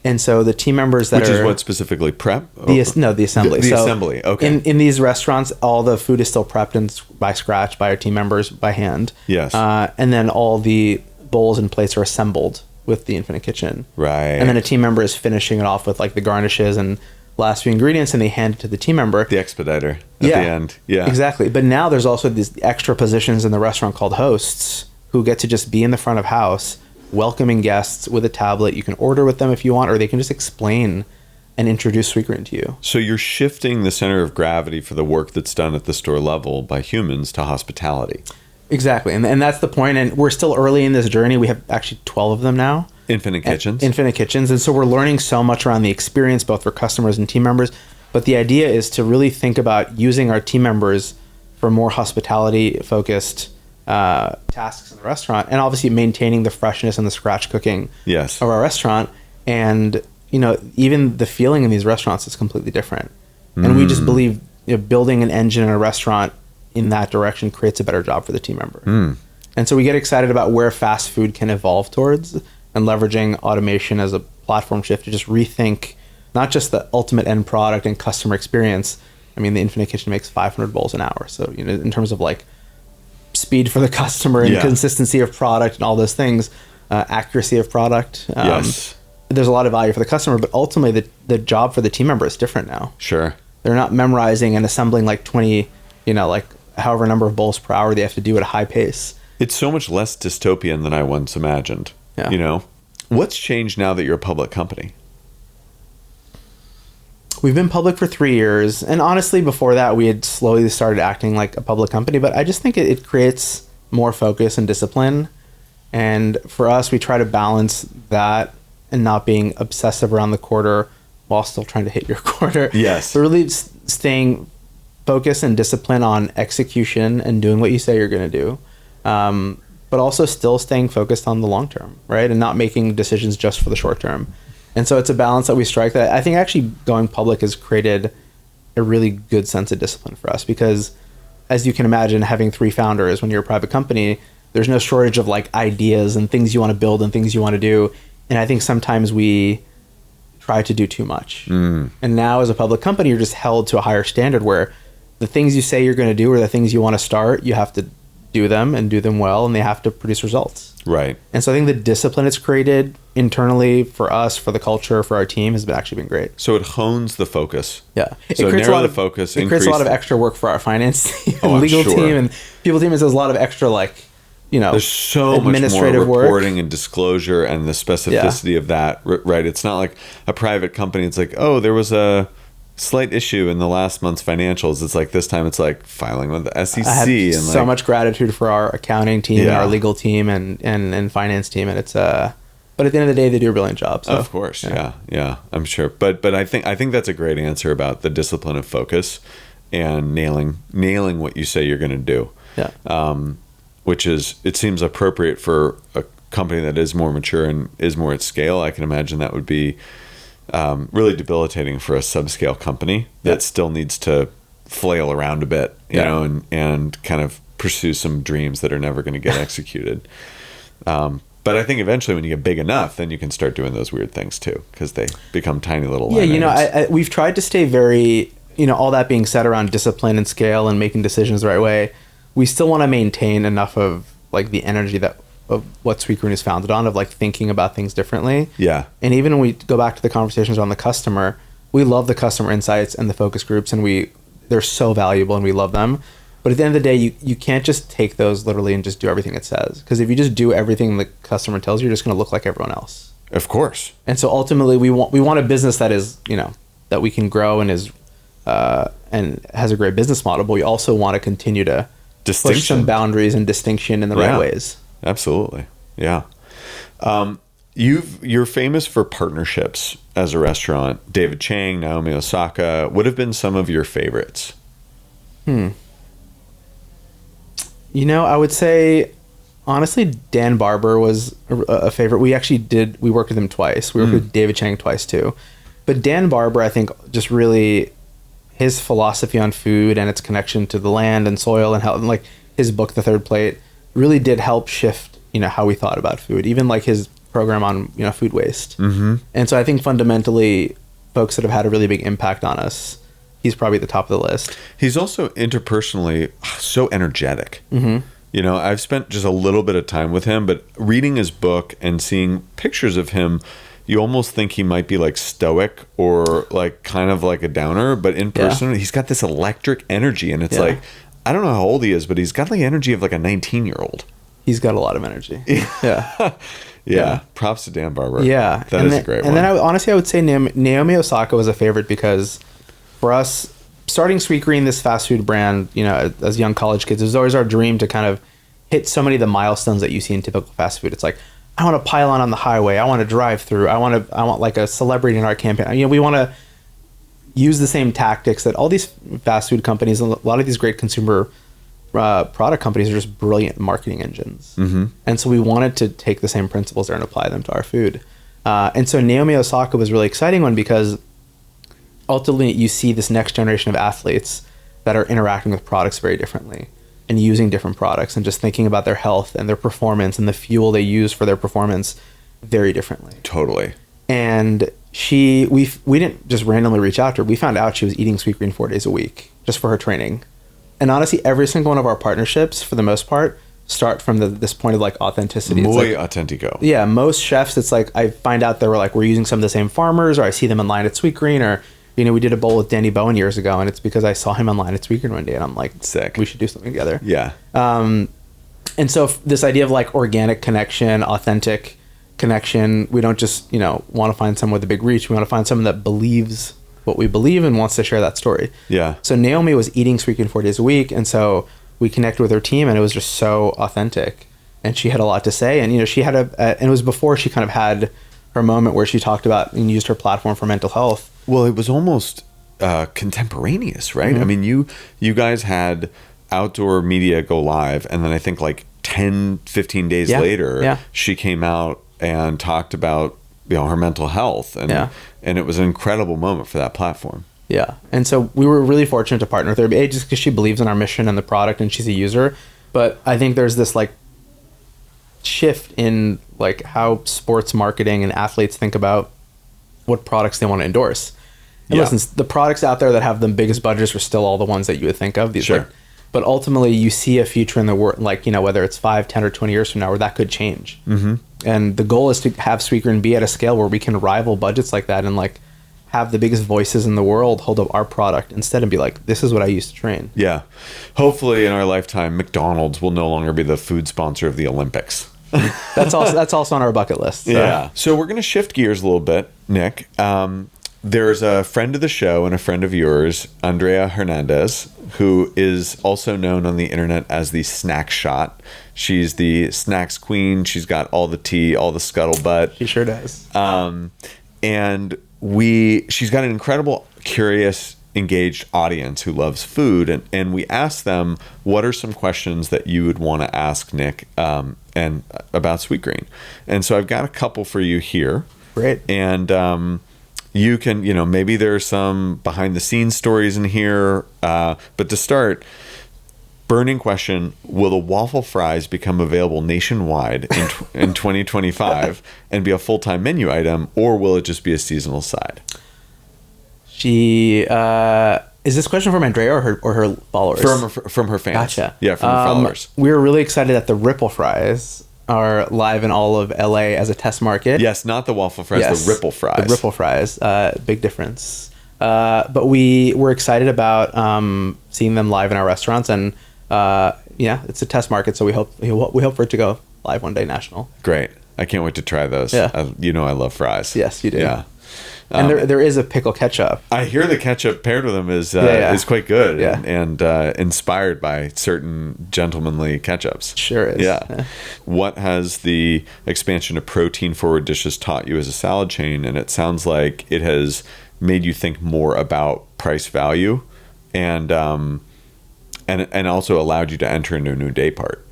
And so the team members that Which is what specifically prep? The assembly. The assembly, okay. In these restaurants, all the food is still prepped by scratch by our team members by hand. Yes. And then all the bowls and plates are assembled with the infinite kitchen. Right. And then a team member is finishing it off with like the garnishes and last few ingredients, and they hand it to the team member. The expediter at the end. Yeah. Exactly. But now there's also these extra positions in the restaurant called hosts who get to just be in the front of house, welcoming guests with a tablet. You can order with them if you want, or they can just explain and introduce Sweetgreen to you. So you're shifting the center of gravity for the work that's done at the store level by humans to hospitality. Exactly. And that's the point. And we're still early in this journey. We have actually 12 of them now. Infinite kitchens? Infinite kitchens. And so we're learning so much around the experience, both for customers and team members. But the idea is to really think about using our team members for more hospitality-focused tasks in the restaurant, and obviously maintaining the freshness and the scratch cooking of our restaurant. And even the feeling in these restaurants is completely different. And we just believe building an engine in a restaurant in that direction creates a better job for the team member. And so we get excited about where fast food can evolve towards, and leveraging automation as a platform shift to just rethink not just the ultimate end product and customer experience. I mean, the Infinite Kitchen makes 500 bowls an hour, so in terms of like speed for the customer and consistency of product and all those things, accuracy of product. There's a lot of value for the customer, but ultimately the job for the team member is different now. Sure. They're not memorizing and assembling like 20, like however number of bowls per hour they have to do at a high pace. It's so much less dystopian than I once imagined. Yeah. What's changed now that you're a public company? We've been public for 3 years, and honestly, before that, we had slowly started acting like a public company, but I just think it creates more focus and discipline. And for us, we try to balance that and not being obsessive around the quarter while still trying to hit your quarter. Yes. So really staying focused and disciplined on execution and doing what you say you're going to do. But also still staying focused on the long term, right? And not making decisions just for the short term. And so it's a balance that we strike that I think actually going public has created a really good sense of discipline for us, because as you can imagine, having 3 founders when you're a private company, there's no shortage of like ideas and things you want to build and things you want to do. And I think sometimes we try to do too much. And now as a public company, you're just held to a higher standard where the things you say you're going to do or the things you want to start, you have to do them and do them well, and they have to produce results. Right. And so I think the discipline it's created internally for us, for the culture, for our team has actually been great. So it hones the focus. Yeah. So narrow the focus. It creates a lot of extra work for our finance team and I'm legal sure. team and people team. There's a lot of extra there's so much more administrative reporting work and disclosure and the specificity of that, right? It's not like a private company. It's like, oh, there was a slight issue in the last month's financials. It's like this time it's like filing with the SEC. I have and so much gratitude for our accounting team and our legal team and finance team. And it's but at the end of the day, they do a brilliant job. So, of course. Yeah, I'm sure. But I think that's a great answer about the discipline of focus and nailing what you say you're going to do. Yeah. Which is, it seems appropriate for a company that is more mature and is more at scale. I can imagine that would be really debilitating for a subscale company that still needs to flail around a bit, you know, and kind of pursue some dreams that are never going to get executed. But I think eventually when you get big enough, then you can start doing those weird things too, because they become tiny little line you know, items. we've tried to stay very, you know, all that being said around discipline and scale and making decisions the right way, we still want to maintain enough of like the energy that of what Sweetgreen is founded on, of like thinking about things differently. Yeah. And even when we go back to the conversations around the customer, we love the customer insights and the focus groups, and they're so valuable and we love them. But at the end of the day, you can't just take those literally and just do everything it says. Because if you just do everything the customer tells you, you're just going to look like everyone else. Of course. And so ultimately, we want a business that is, you know, that we can grow and is and has a great business model. But we also want to continue to push some boundaries and distinction in the right ways. Absolutely. Yeah. You're famous for partnerships as a restaurant. David Chang, Naomi Osaka. What have been some of your favorites? You know, I would say, honestly, Dan Barber was a favorite. We worked with him twice. We worked with David Chang twice too. But Dan Barber, I think, just really, his philosophy on food and its connection to the land and soil and how, and like his book, The Third Plate, really did help shift, you know, how we thought about food. Even like his program on, you know, food waste. Mm-hmm. And so I think fundamentally, folks that have had a really big impact on us, he's probably at the top of the list. He's also interpersonally so energetic. Mm-hmm. You know, I've spent just a little bit of time with him, but reading his book and seeing pictures of him, you almost think he might be like stoic or like kind of like a downer, but in person, he's got this electric energy, and it's like, I don't know how old he is, but he's got the energy of like a 19-year-old. He's got a lot of energy. Yeah. Props to Dan Barber. Yeah. That is a great one. And then I would say Naomi Osaka was a favorite because for us, starting Sweetgreen, this fast food brand, you know, as young college kids, it was always our dream to kind of hit so many of the milestones that you see in typical fast food. It's like, I want a pylon on the highway. I want to drive through. I want like a celebrity in our campaign. You know, we want to use the same tactics that all these fast food companies, a lot of these great consumer product companies are just brilliant marketing engines. Mm-hmm. And so we wanted to take the same principles there and apply them to our food. And so Naomi Osaka was a really exciting one because ultimately you see this next generation of athletes that are interacting with products very differently and using different products and just thinking about their health and their performance and the fuel they use for their performance very differently. Totally. And we didn't just randomly reach out to her. We found out she was eating Sweetgreen 4 days a week just for her training. And honestly, every single one of our partnerships, for the most part, start from this point of like authenticity. Muy auténtico. Yeah, most chefs, it's like I find out we're using some of the same farmers, or I see them in line at Sweetgreen, or you know, we did a bowl with Danny Bowen years ago, and it's because I saw him online at Sweetgreen one day, and I'm like, sick. We should do something together. Yeah. And so this idea of like organic connection, authentic connection, we don't just, you know, want to find someone with a big reach. We want to find someone that believes what we believe and wants to share that story. Yeah. So Naomi was eating Sweetgreen 4 days a week, and so we connected with her team, and it was just so authentic, and she had a lot to say. And you know, she had and it was before she kind of had her moment where she talked about and used her platform for mental health. Well, it was almost contemporaneous, right? Mm-hmm. I mean, you guys had outdoor media go live, and then I think like 10-15 days later she came out and talked about, you know, her mental health, and it was an incredible moment for that platform. Yeah. And so we were really fortunate to partner with her, just because she believes in our mission and the product, and she's a user. But I think there's this like shift in like how sports marketing and athletes think about what products they want to endorse. And listen, the products out there that have the biggest budgets are still all the ones that you would think of. These sure. But ultimately you see a future in the world, like, you know, whether it's 5, 10 or 20 years from now, where that could change. Mm-hmm. And the goal is to have Sweetgreen be at a scale where we can rival budgets like that and like have the biggest voices in the world hold up our product instead and be like, this is what I used to train. Yeah. Hopefully in our lifetime, McDonald's will no longer be the food sponsor of the Olympics. That's also on our bucket list. So. Yeah. So we're going to shift gears a little bit, Nick. There's a friend of the show and a friend of yours, Andrea Hernandez, who is also known on the internet as the Snack Shot. She's the snacks queen. She's got all the tea, all the scuttlebutt. She sure does. And she's got an incredible, curious, engaged audience who loves food. And we asked them, what are some questions that you would want to ask Nick and about Sweetgreen? And so I've got a couple for you here. Great. And You can, maybe there's some behind the scenes stories in here. But to start, burning question, will the waffle fries become available nationwide in 2025 and be a full-time menu item, or will it just be a seasonal side? Is this question from Andrea or her followers? From her fans. Gotcha. Yeah, from her followers. We were really excited that the Ripple fries are live in all of LA as a test market. Yes, not the waffle fries, yes, the Ripple fries. The Ripple fries, big difference. But we were excited about seeing them live in our restaurants, and it's a test market, so we hope for it to go live one day national. Great. I can't wait to try those. Yeah. I love fries. Yes, you do. Yeah. And there is a pickle ketchup. I hear the ketchup paired with them is quite good and inspired by certain gentlemanly ketchups. Sure is. Yeah. What has the expansion of protein-forward dishes taught you as a salad chain? And it sounds like it has made you think more about price value and also allowed you to enter into a new day part.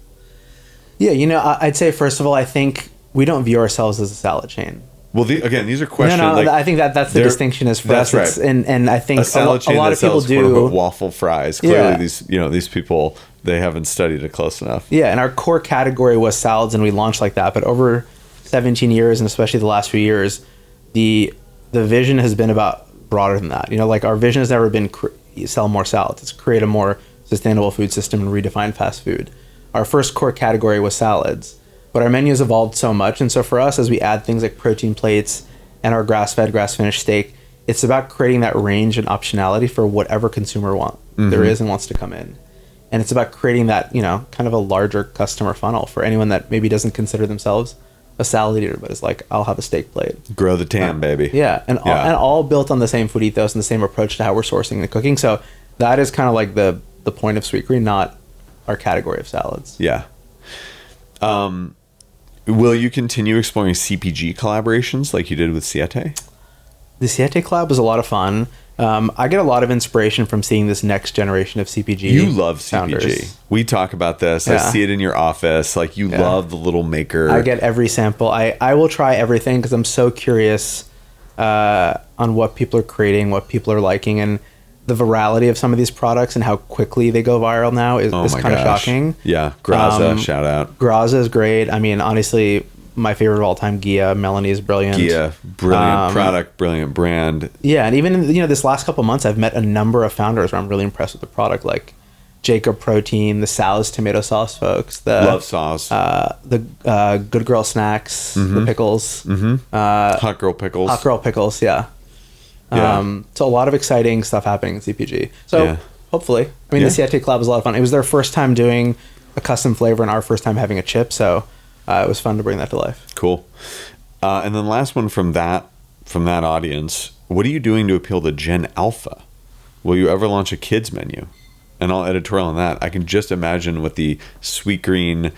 Yeah, I'd say, first of all, I think we don't view ourselves as a salad chain. Well, these are questions. No, I think that's the distinction is for us. That's right. And I think a lot of people do waffle fries. Clearly, these people, they haven't studied it close enough. Yeah, and our core category was salads, and we launched like that. But over 17 years, and especially the last few years, the vision has been about broader than that. Our vision has never been sell more salads. It's create a more sustainable food system and redefine fast food. Our first core category was salads. But our menu's evolved so much, and so for us, as we add things like protein plates and our grass-fed, grass-finished steak, it's about creating that range and optionality for whatever consumer there is and wants to come in. And it's about creating that, kind of a larger customer funnel for anyone that maybe doesn't consider themselves a salad eater, but is like, I'll have a steak plate. Grow the TAM, baby. Yeah, and all built on the same food ethos and the same approach to how we're sourcing and cooking. So that is kind of like the point of Sweetgreen, not our category of salads. Yeah. Will you continue exploring CPG collaborations like you did with Siete? The Siete collab was a lot of fun. I get a lot of inspiration from seeing this next generation of CPG. You love CPG. Founders. We talk about this. Yeah. I see it in your office. Like you love the little maker. I get every sample. I will try everything because I'm so curious on what people are creating, what people are liking, and the virality of some of these products and how quickly they go viral now is kind of shocking. Yeah, Graza, shout out. Graza is great. I mean, honestly, my favorite of all time, Gia. Melanie is brilliant. Gia, brilliant product, brilliant brand. Yeah, and even this last couple months, I've met a number of founders where I'm really impressed with the product, like Jacob Protein, the Sal's tomato sauce folks, the Love Sauce, the Good Girl Snacks, the pickles, Hot Girl Pickles, yeah. So a lot of exciting stuff happening in CPG. So hopefully, the Siete collab was a lot of fun. It was their first time doing a custom flavor and our first time having a chip. So it was fun to bring that to life. Cool. And then last one from that audience, what are you doing to appeal to Gen Alpha? Will you ever launch a kids menu? And I'll editorial on that. I can just imagine what the Sweetgreen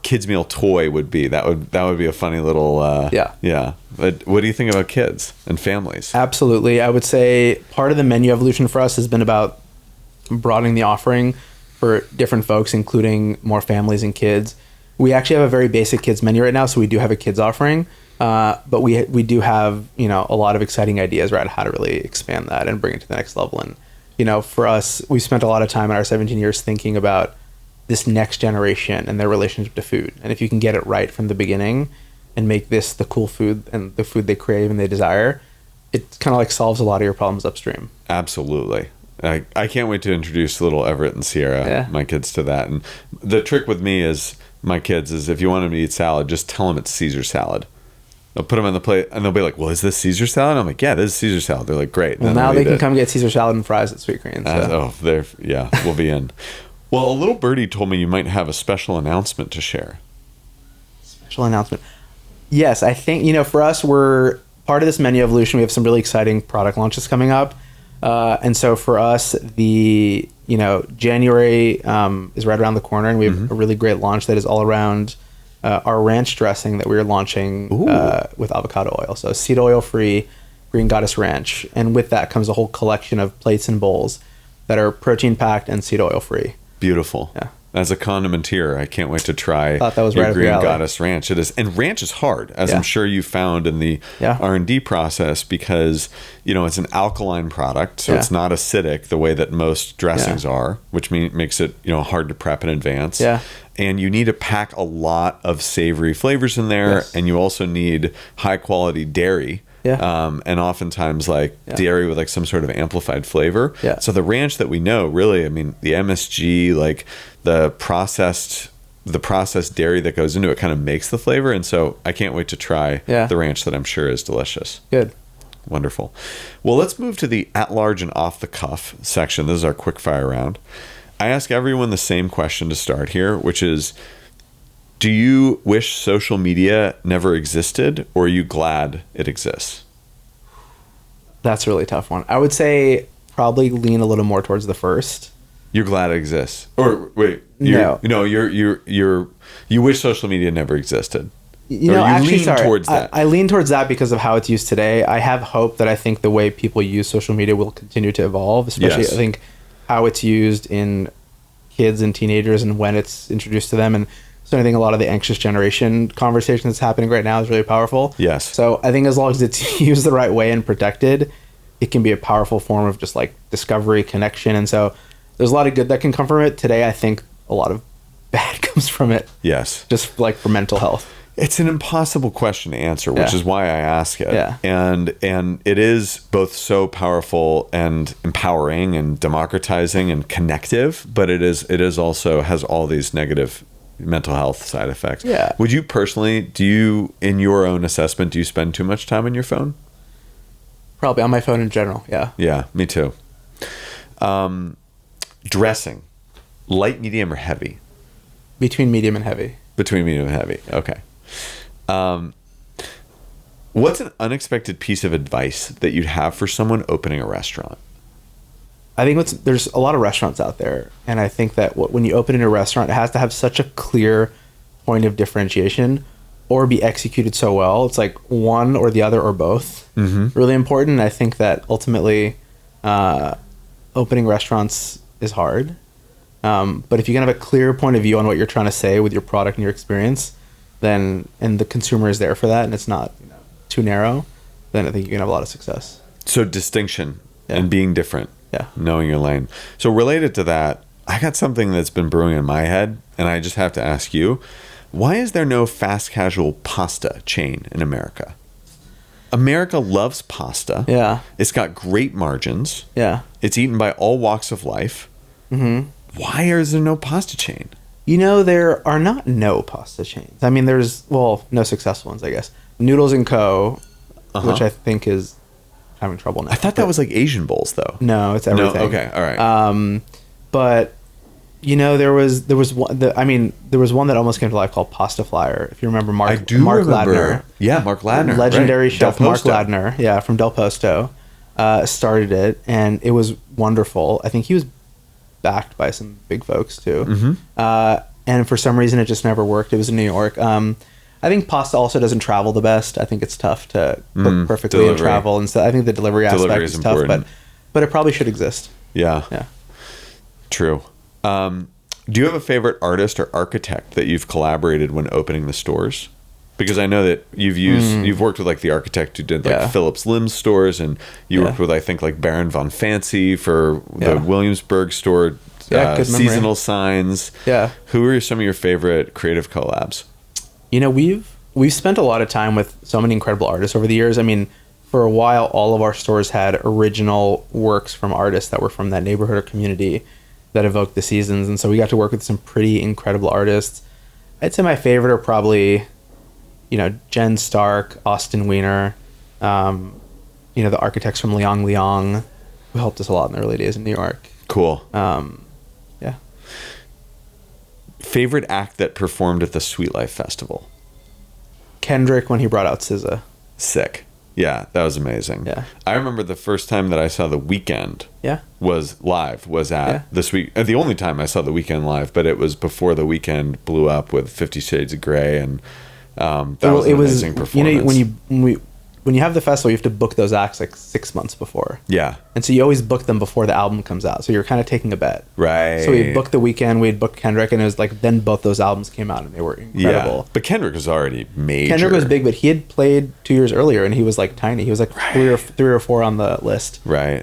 kids meal toy would be. That would be a funny little But what do you think about kids and families? Absolutely. I would say part of the menu evolution for us has been about broadening the offering for different folks, including more families and kids. We actually have a very basic kids menu right now, so we do have a kids offering, but we do have a lot of exciting ideas around how to really expand that and bring it to the next level. And for us, we spent a lot of time in our 17 years thinking about this next generation and their relationship to food. And if you can get it right from the beginning and make this the cool food and the food they crave and they desire, it kind of like solves a lot of your problems upstream. Absolutely. I can't wait to introduce little Everett and Sierra, my kids, to that. And the trick with me is my kids is if you want them to eat salad, just tell them it's Caesar salad. I'll put them on the plate and they'll be like, well, is this Caesar salad? I'm like, yeah, this is Caesar salad. They're like, great. Well, now they can come get Caesar salad and fries at Sweetgreen. So. We'll be in. Well, a little birdie told me you might have a special announcement to share. Special announcement. Yes, I think, for us, we're part of this menu evolution. We have some really exciting product launches coming up. And so for us, the, January is right around the corner, and we have a really great launch that is all around our ranch dressing that we're launching with avocado oil. So seed oil free Green Goddess Ranch. And with that comes a whole collection of plates and bowls that are protein packed and seed oil free. Beautiful. Yeah. As a condimentier, I can't wait to try Thought that was your right up Green your alley. Goddess ranch. It is, and ranch is hard, as I'm sure you found in the R&D process, because it's an alkaline product, so it's not acidic the way that most dressings are, which makes it hard to prep in advance. Yeah. And you need to pack a lot of savory flavors in there, and you also need high quality dairy. And oftentimes dairy with some sort of amplified flavor. So the ranch that we know, really, I mean, the MSG, the processed dairy that goes into it kind of makes the flavor. And so I can't wait to try the ranch that I'm sure is delicious. Good. Wonderful. Well, let's move to the at-large and off-the-cuff section. This is our quick fire round. I ask everyone the same question to start here, which is, do you wish social media never existed, or are you glad it exists? That's a really tough one. I would say probably lean a little more towards the first. You're glad it exists, or wait, no, you wish social media never existed. Actually, towards that. I lean towards that because of how it's used today. I have hope that I think the way people use social media will continue to evolve, especially I think how it's used in kids and teenagers and when it's introduced to them. And so I think a lot of the anxious generation conversation that's happening right now is really powerful. Yes. So I think as long as it's used the right way and protected, it can be a powerful form of just discovery, connection. And so there's a lot of good that can come from it. Today, I think a lot of bad comes from it. Yes. Just for mental health. It's an impossible question to answer, which is why I ask it. Yeah. And it is both so powerful and empowering and democratizing and connective, but it is also has all these negative mental health side effects. Yeah. Would you personally, in your own assessment, do you spend too much time on your phone? Probably on my phone in general, yeah. Yeah, me too. Dressing, light, medium, or heavy? Between medium and heavy. Between medium and heavy, okay. What's an unexpected piece of advice that you'd have for someone opening a restaurant? I think there's a lot of restaurants out there, and I think that when you open in a restaurant, it has to have such a clear point of differentiation or be executed so well. It's one or the other or both. Mm-hmm. Really important. I think that ultimately opening restaurants is hard. But if you can have a clear point of view on what you're trying to say with your product and your experience, and the consumer is there for that, and it's not too narrow, then I think you can have a lot of success. So distinction and being different. Yeah. Knowing your lane. So related to that, I got something that's been brewing in my head, and I just have to ask you, why is there no fast casual pasta chain in America? America loves pasta. Yeah. It's got great margins. Yeah. It's eaten by all walks of life. Mm-hmm. Why is there no pasta chain? There are not no pasta chains. I mean, there's, no successful ones, I guess. Noodles & Co., which I think is having trouble now. I thought that was Asian bowls, though. No, it's everything. No? Okay, all right. But there was one. There was one that almost came to life called Pasta Flyer. If you remember, Mark remember. Ladner. Yeah, Mark Ladner, legendary right. chef Mark Ladner. From Del Posto, started it, and it was wonderful. I think he was backed by some big folks too. Mm-hmm. And for some reason, it just never worked. It was in New York. I think pasta also doesn't travel the best. I think it's tough to cook perfectly and travel, and so I think the delivery aspect is tough, but it probably should exist. Yeah. Yeah. True. Do you have a favorite artist or architect that you've collaborated when opening the stores? Because I know that you've worked with the architect who did Phillips Lim's stores, and you worked with Baron von Fancy for the Williamsburg store, seasonal signs. Yeah. Who are some of your favorite creative collabs? We've spent a lot of time with so many incredible artists over the years. I mean, for a while, all of our stores had original works from artists that were from that neighborhood or community that evoked the seasons, and so we got to work with some pretty incredible artists. I'd say my favorite are probably, Jen Stark, Austin Wiener, the architects from Liang Liang, who helped us a lot in the early days in New York. Cool. Yeah. Favorite act that performed at the Sweet Life Festival? Kendrick, when he brought out SZA. Sick. Yeah, that was amazing. Yeah. I remember the first time that I saw The Weeknd was at the only time I saw The Weeknd live, but it was before The Weeknd blew up with 50 Shades of Grey, and that was an amazing performance. when you have the festival, you have to book those acts like 6 months before. Yeah. And so you always book them before the album comes out. So you're kind of taking a bet. Right. So we booked The Weeknd, we'd booked Kendrick, and it was like then both those albums came out and they were incredible. Yeah. But Kendrick was already major. Kendrick was big, but he had played 2 years earlier and he was like tiny. He was like three or four on the list. Right.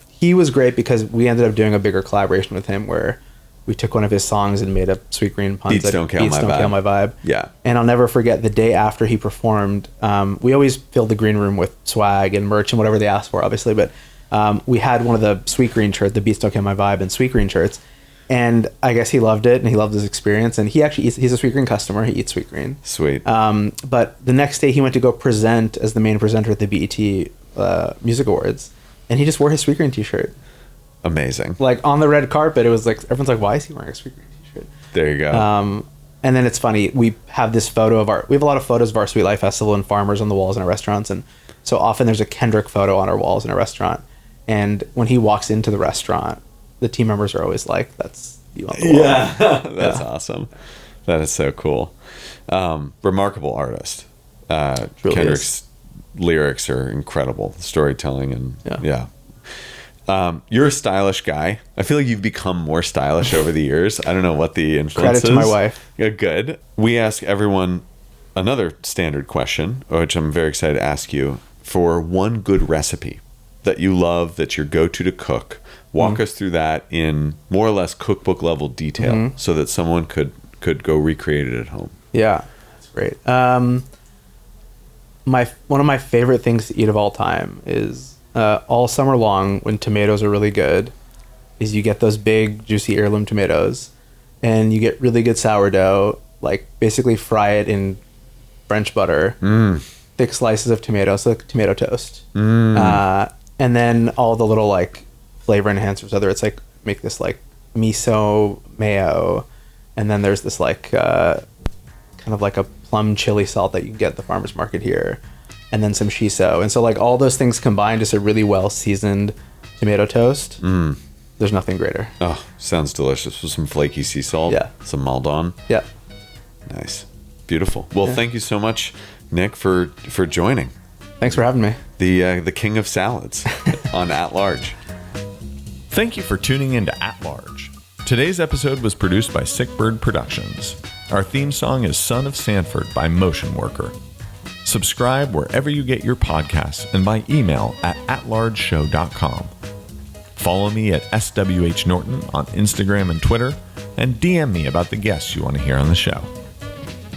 He was great because we ended up doing a bigger collaboration with him where we took one of his songs and made a Sweetgreen puns. Beats Don't Kill My Vibe. Yeah. And I'll never forget the day after he performed. We always filled the green room with swag and merch and whatever they asked for, obviously. But we had one of the Sweetgreen shirts, the Beats Don't Kill My Vibe and Sweetgreen shirts. And I guess he loved it and he loved his experience. And he actually he's a Sweetgreen customer. He eats Sweetgreen. Sweet. But the next day he went to go present as the main presenter at the BET Music Awards. And he just wore his Sweetgreen t-shirt. Amazing. Like on the red carpet, it was like everyone's like, "Why is he wearing a Sweetgreen t-shirt?" There you go. And then it's funny. We have this photo of we have a lot of photos of our Sweet Life Festival and farmers on the walls in our restaurants, and so often there's a Kendrick photo on our walls in a restaurant. And when he walks into the restaurant, the team members are always like, "That's you on the wall." Yeah, that's awesome. That is so cool. Remarkable artist. Really Kendrick's lyrics are incredible. Storytelling and yeah. You're a stylish guy. I feel like you've become more stylish over the years. I don't know what the influence is. Credit to my wife. Yeah, good. We ask everyone another standard question, which I'm very excited to ask you, for one good recipe that you love, that's your go-to to cook. Walk us through that in more or less cookbook level detail so that someone could go recreate it at home. Yeah, that's great. One of my favorite things to eat of all time is all summer long when tomatoes are really good is you get those big juicy heirloom tomatoes and you get really good sourdough, like basically fry it in French butter, thick slices of tomatoes, like tomato toast, and then all the little like flavor enhancers, whether it's like make this like miso mayo, and then there's this like kind of like a plum chili salt that you can get at the farmer's market here, and then some shiso. And so like all those things combined, just a really well seasoned tomato toast. There's nothing greater. Oh, sounds delicious with some flaky sea salt. Yeah. Some Maldon. Yeah. Nice. Beautiful. Well, thank you so much, Nick, for joining. Thanks for having me. The king of salads on At Large. Thank you for tuning in to At Large. Today's episode was produced by Sick Bird Productions. Our theme song is Son of Sanford by Motion Worker. Subscribe wherever you get your podcasts and by email at atlargeshow.com. Follow me at SWH Norton on Instagram and Twitter, and DM me about the guests you want to hear on the show.